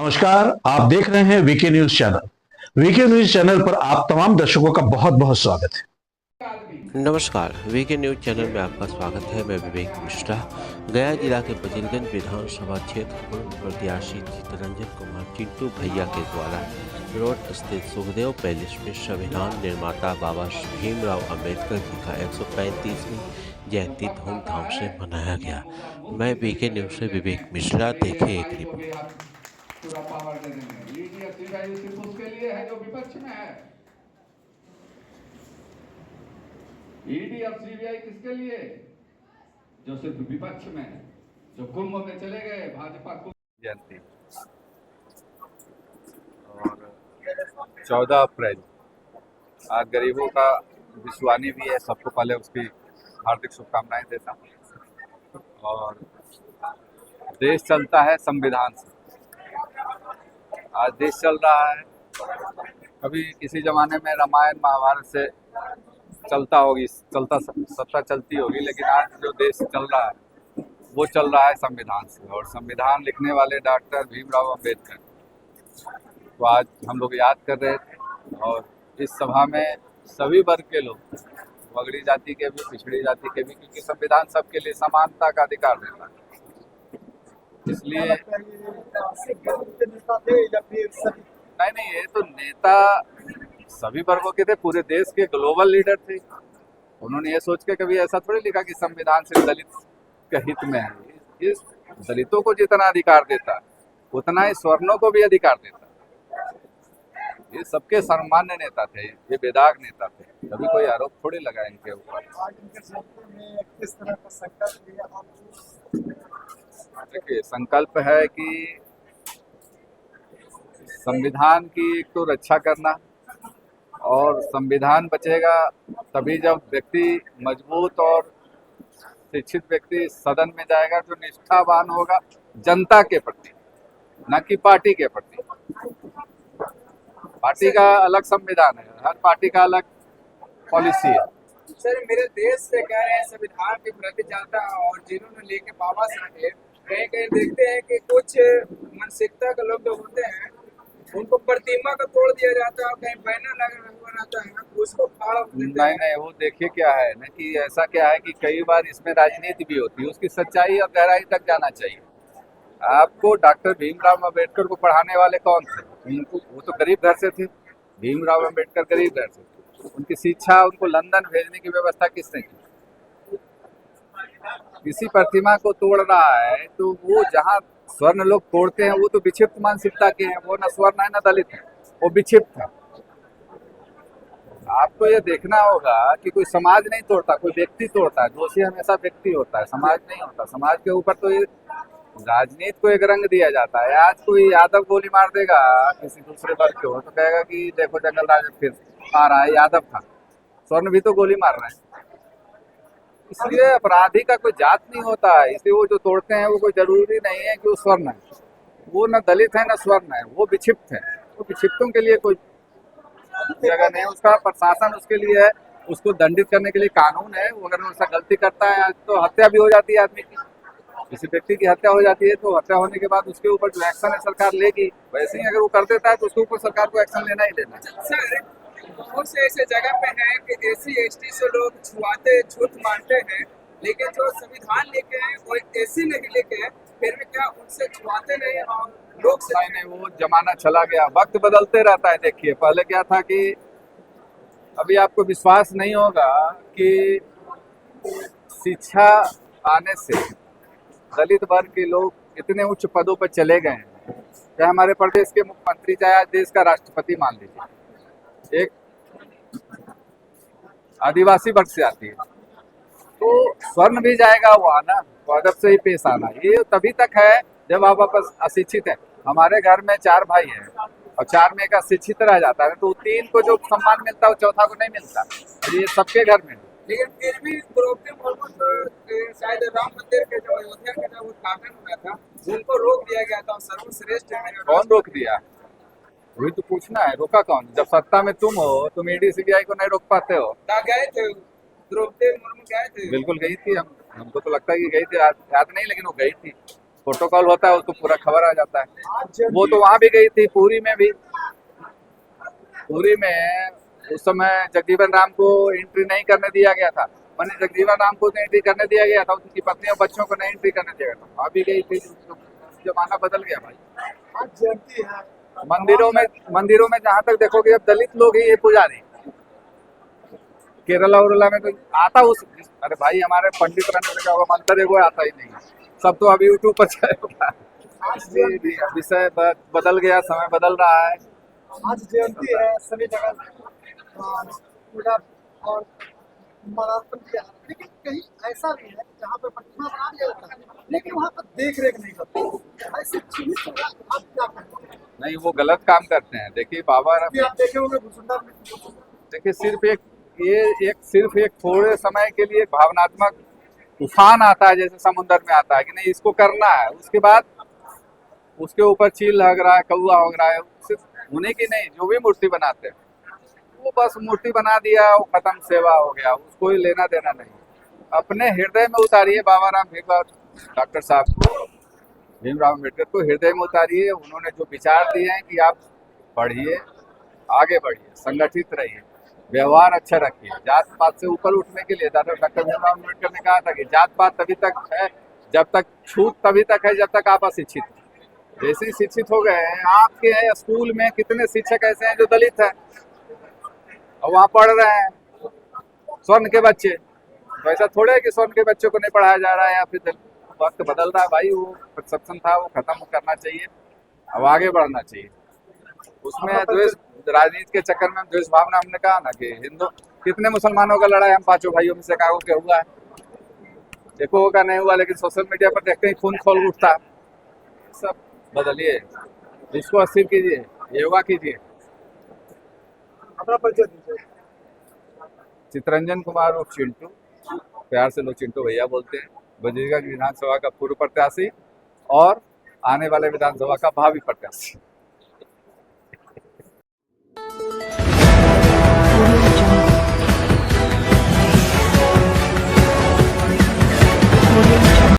नमस्कार, आप देख रहे हैं VK news channel. VK news channel पर आप तमाम दर्शकों का बहुत बहुत स्वागत है। नमस्कार, वीके न्यूज चैनल में आपका स्वागत है। मैं विवेक मिश्रा। गया जिला के बजीरगंज विधानसभा क्षेत्र पूर्व प्रत्याशी चित्तरंजन कुमार चिंटू भैया के द्वारा रोड स्थित सुखदेव पैलेस में संविधान निर्माता बाबा भीमराव अंबेडकर जी का 135वीं जयंती धूमधाम से मनाया गया। मैं वीके न्यूज से विवेक मिश्रा। देखें एक रिपोर्ट। पूरा पावर दे देंगे। ईडी सीबीआई सिर्फ उसके लिए है जो विपक्ष में है। ईडी और सीबीआई किसके लिए? जो सिर्फ विपक्ष में है, जो कुंभ में चले गए भाजपा कुंभ जयंती और 14 अप्रैल आज गरीबों का विश्वानी भी है। सबको पहले उसकी हार्दिक शुभकामनाएं देता हूँ। और देश चलता है संविधान से। आज देश चल रहा है, कभी किसी जमाने में रामायण महाभारत से सत्ता चलती होगी, लेकिन आज जो देश चल रहा है वो चल रहा है संविधान से। और संविधान लिखने वाले डॉक्टर भीमराव अंबेडकर तो आज हम लोग याद कर रहे थे। और इस सभा में सभी वर्ग के लोग, अगड़ी जाति के भी, पिछड़ी जाति के भी, क्योंकि संविधान सबके लिए समानता का अधिकार देता है। इसलिए नहीं, ये तो नेता सभी वर्गों के थे, पूरे देश के ग्लोबल लीडर थे। उन्होंने ये सोच के कभी ऐसा थोड़ी लिखा कि संविधान सिर्फ दलित के हित में है। इस दलितों को जितना अधिकार देता उतना ही स्वर्णों को भी अधिकार देता। ये सबके सम्मान्य नेता थे, ये बेदाग नेता थे, कभी कोई आरोप थोड़ी लगा इनके ऊपर। देखिए, संकल्प है कि संविधान की एक तो रक्षा करना, और संविधान बचेगा तभी जब व्यक्ति मजबूत और शिक्षित व्यक्ति सदन में जाएगा, जो निष्ठावान होगा जनता के प्रति, न कि पार्टी के प्रति। पार्टी का अलग संविधान है, हर पार्टी का अलग पॉलिसी है। सर, मेरे देश से कह रहे हैं संविधान के प्रति ज्यादा, और जिन्होंने लेके बाबा साहेब कहीं कहीं देखते हैं कि कुछ मानसिकता के लोग जो होते हैं उनको प्रतिमा का तोड़ दिया जाता है, कहीं बैनर लगा हुआ रहता है, उसको फाड़ देते हैं। नहीं, वो देखिए क्या है ना कि ऐसा क्या है कि कई बार इसमें राजनीति भी होती है। उसकी सच्चाई और गहराई तक जाना चाहिए। आपको डॉक्टर भीमराव अंबेडकर को पढ़ाने वाले कौन थे? वो तो गरीब घर से थे। भीमराव अंबेडकर गरीब घर से थे। उनकी शिक्षा, उनको लंदन भेजने की व्यवस्था किसने की? किसी प्रतिमा को तोड़ रहा है तो वो जहाँ स्वर्ण लोग तोड़ते हैं वो तो विक्षिप्त मानसिकता के हैं। वो न स्वर्ण है न दलित है, वो विक्षिप्त है। आपको ये देखना होगा कि कोई समाज नहीं तोड़ता, कोई व्यक्ति तोड़ता है। दोषी हमेशा व्यक्ति होता है, समाज नहीं होता। समाज के ऊपर तो ये राजनीति को एक रंग दिया जाता है। आज कोई यादव गोली मार देगा किसी दूसरे वर्ग को तो कहेगा कि देखो जंगल राज फिर आ रहा है, यादव था। स्वर्ण भी तो गोली मार रहे हैं। इसलिए अपराधी का कोई जात नहीं होता है। इसलिए वो जो तोड़ते हैं वो कोई जरूरी नहीं है कि वो स्वर्ण है। वो न दलित है न स्वर्ण है, वो विक्षिप्त है। वो विक्षिप्तों के लिए कोई जगह नहीं है। उसका प्रशासन उसके लिए है, उसको दंडित करने के लिए कानून है। वो अगर उसका गलती करता है तो हत्या भी हो जाती है आदमी की। किसी व्यक्ति की हत्या हो जाती है तो हत्या होने के बाद उसके ऊपर जो एक्शन है सरकार लेगी। वैसे ही अगर वो कर देता है तो उसके ऊपर सरकार को एक्शन लेना ही लेना है। सर, बहुत से ऐसे जगह पे है कि SC/ST से लोग छूट मानते हैं, लेकिन जो संविधान लेके हैं वो ऐसी नहीं लेके हैं, फिर भी क्या उनसे छुआते नहीं और लोग नहीं, वो जमाना चला गया, वक्त बदलते रहता है। देखिए, पहले क्या था कि अभी आपको विश्वास नहीं होगा कि शिक्षा आने से दलित वर्ग के लोग इतने उच्च पदों पर चले गए हैं। चाहे हमारे प्रदेश के मुख्यमंत्री, चाहे आज देश का राष्ट्रपति मान लीजिए, एक आदिवासी वर्ग से आती है तो स्वर्ण भी जाएगा वो आना, तो अदब से ही पेश आना। ये तभी तक है जब आप वापस अशिक्षित है। हमारे घर में 4 भाई हैं और 4 में एक अशिक्षित रह जाता है तो 3 को जो सम्मान मिलता है वो चौथा को नहीं मिलता। ये सबके घर में। लेकिन फिर भी द्रौपदी मुर्मू शायद राम मंदिर के जो अयोध्या के जो उद्घाटन हुआ था उनको रोक दिया गया था। सर्वश्रेष्ठ है। कौन रोक दिया? वही तो पूछना है, रोका कौन? जब सत्ता में तुम हो, तुम ईडी सीबीआई को नहीं रोक पाते हो। गए थे द्रौपदी मुर्मू, गए थे। बिल्कुल गई थी। हमको तो लगता है कि गई थी, याद नहीं, लेकिन वो गई थी। प्रोटोकॉल होता है उसको पूरा खबर आ जाता है। वो तो वहां भी गई थी, पूरी में भी। पूरी में उस समय जगजीवन राम को एंट्री नहीं करने दिया गया था, मैंने जगजीवन राम को एंट्री करने दिया गया था, उनकी पत्नी और बच्चों को नहीं एंट्री करने दिया गया था, वहां भी गई थी। जमाना बदल गया भाई। आज जयंती है, मंदिरों में जहां तक देखोगे अब दलित लोग ही ये पुजारी। केरला उरला में तो आता उस, अरे भाई हमारे पंडित रहने से क्या होगा, मंत्र एगो आता ही नहीं, सब तो अभी यूट्यूब पर चलेगा। विषय बदल गया, समय बदल रहा है। आज जयंती है, सभी जगह पूजा और मालार्पण किया, लेकिन कहीं ऐसा भी है जहाँ पे प्रतिमा बना दिया जाता है लेकिन वहाँ पर देख रेख नहीं करते, ऐसे चीजें आप क्या करते हैं? नहीं, वो गलत काम करते हैं। देखिए बाबा, अभी आप देखे होंगे भूसुंडा में, देखिए सिर्फ एक थोड़े समय के लिए भावनात्मक तूफान आता है, जैसे समुद्र में आता है कि नहीं इसको करना है, उसके बाद उसके ऊपर चील लग रहा है, कौआ हो रहा है, सिर्फ उन्हीं की नहीं, जो भी मूर्ति बनाते हैं वो बस मूर्ति बना दिया, वो खत्म, सेवा हो गया, उसको ही लेना देना नहीं। अपने हृदय में उतारिए बाबा राम डॉक्टर साहब को, भीमराव अम्बेडकर को हृदय में उतारिए। उन्होंने जो विचार दिए हैं कि आप पढ़िए, आगे बढ़िए, संगठित रहिए, व्यवहार अच्छा रखिए, जात पात से ऊपर उठने के लिए डॉक्टर भीमराव अम्बेडकर ने कहा था कि जात पात तभी तक है जब तक, छूत तभी तक है जब तक आप अशिक्षित हैं। जैसे ही शिक्षित हो गए हैं, आपके स्कूल में कितने शिक्षक ऐसे हैं जो दलित हैं और वहाँ पढ़ रहे हैं स्वर्ण के बच्चे, तो ऐसा थोड़े है कि स्वर्ण के बच्चों को नहीं पढ़ाया जा रहा है, या फिर वक्त बदल रहा है भाई। वो परसेप्शन था, वो खत्म करना चाहिए, अब आगे बढ़ना चाहिए। उसमें द्वेष, राजनीति के चक्कर में द्वेष भावना, हमने कहा ना कि हिंदू, कितने मुसलमानों का लड़ाई हम पांचों भाइयों में से कहा के हुआ है, देखो का नहीं हुआ, लेकिन सोशल मीडिया पर देखते ही खून खोल उठता है। सब बदलिए, इसको स्थिर कीजिए, योगा कीजिए। अपना परिचय दीजिए। चितरंजन कुमार उर्फ चिंटू, प्यार से लोग चिंटू भैया बोलते हैं, बजीरगंज विधानसभा का पूर्व प्रत्याशी और आने वाले विधानसभा का भावी प्रत्याशी।